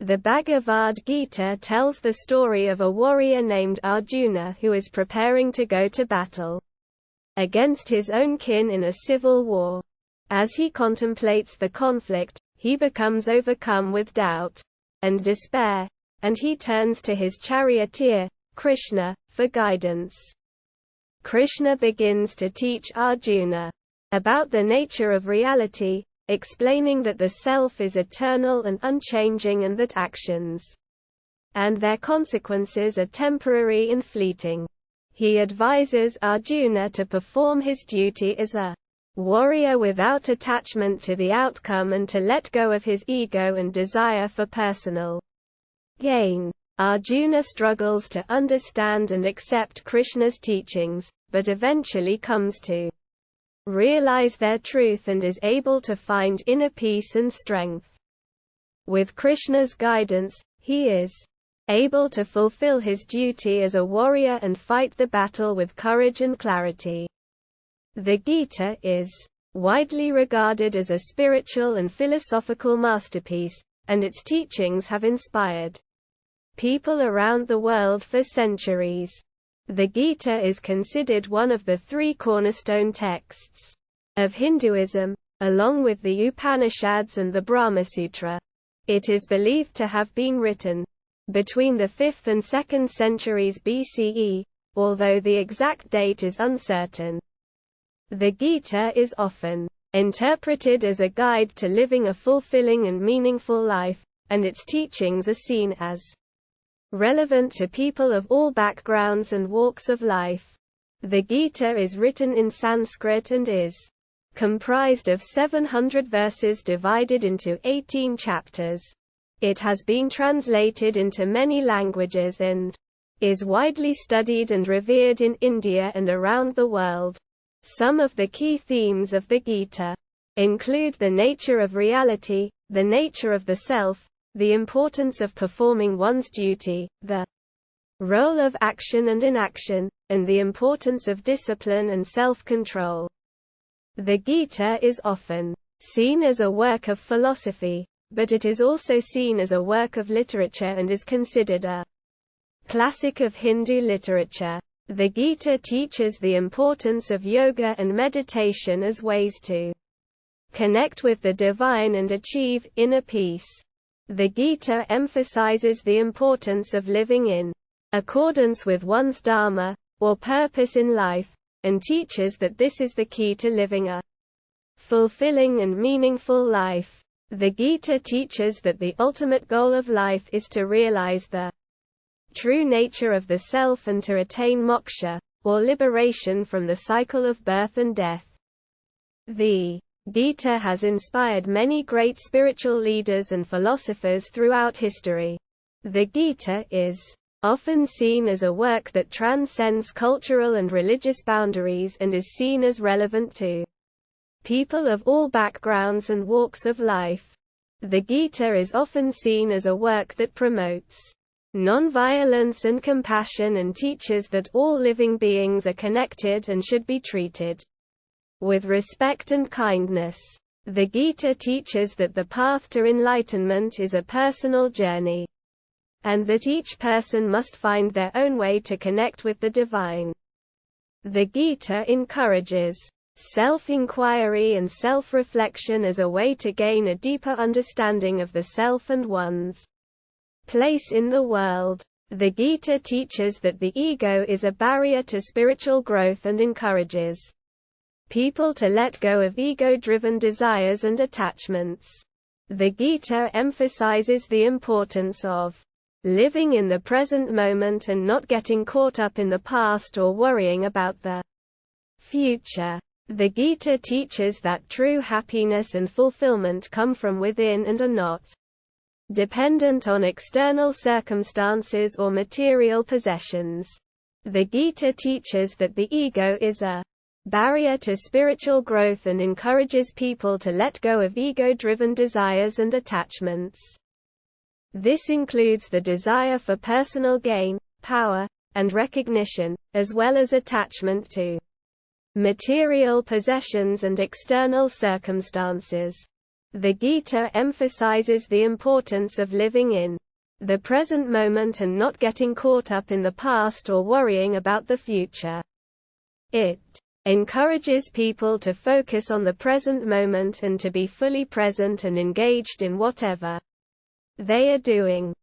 The Bhagavad Gita tells the story of a warrior named Arjuna who is preparing to go to battle against his own kin in a civil war. As he contemplates the conflict, he becomes overcome with doubt and despair, and he turns to his charioteer, Krishna, for guidance. Krishna begins to teach Arjuna about the nature of reality, explaining that the self is eternal and unchanging and that actions and their consequences are temporary and fleeting. He advises Arjuna to perform his duty as a warrior without attachment to the outcome and to let go of his ego and desire for personal gain. Arjuna struggles to understand and accept Krishna's teachings, but eventually comes to realize their truth and is able to find inner peace and strength. With Krishna's guidance, he is able to fulfill his duty as a warrior and fight the battle with courage and clarity. The Gita is widely regarded as a spiritual and philosophical masterpiece, and its teachings have inspired people around the world for centuries. The Gita is considered one of the three cornerstone texts of Hinduism, along with the Upanishads and the Brahmasutra. It is believed to have been written between the 5th and 2nd centuries BCE, although the exact date is uncertain. The Gita is often interpreted as a guide to living a fulfilling and meaningful life, and its teachings are seen as relevant to people of all backgrounds and walks of life. The Gita is written in Sanskrit and is comprised of 700 verses divided into 18 chapters. It has been translated into many languages and is widely studied and revered in India and around the world. Some of the key themes of the Gita include the nature of reality, the nature of the self, the importance of performing one's duty, the role of action and inaction, and the importance of discipline and self-control. The Gita is often seen as a work of philosophy, but it is also seen as a work of literature and is considered a classic of Hindu literature. The Gita teaches the importance of yoga and meditation as ways to connect with the divine and achieve inner peace. The Gita emphasizes the importance of living in accordance with one's dharma, or purpose in life, and teaches that this is the key to living a fulfilling and meaningful life. The Gita teaches that the ultimate goal of life is to realize the true nature of the self and to attain moksha, or liberation from the cycle of birth and death. The Gita has inspired many great spiritual leaders and philosophers throughout history. The Gita is often seen as a work that transcends cultural and religious boundaries and is seen as relevant to people of all backgrounds and walks of life. The Gita is often seen as a work that promotes non-violence and compassion and teaches that all living beings are connected and should be treated with respect and kindness. The Gita teaches that the path to enlightenment is a personal journey, and that each person must find their own way to connect with the divine. The Gita encourages self-inquiry and self-reflection as a way to gain a deeper understanding of the self and one's place in the world. The Gita teaches that the ego is a barrier to spiritual growth and encourages people to let go of ego-driven desires and attachments. The Gita emphasizes the importance of living in the present moment and not getting caught up in the past or worrying about the future. The Gita teaches that true happiness and fulfillment come from within and are not dependent on external circumstances or material possessions. The Gita teaches that the ego is a barrier to spiritual growth and encourages people to let go of ego-driven desires and attachments. This includes the desire for personal gain, power, and recognition, as well as attachment to material possessions and external circumstances. The Gita emphasizes the importance of living in the present moment and not getting caught up in the past or worrying about the future. It encourages people to focus on the present moment and to be fully present and engaged in whatever they are doing.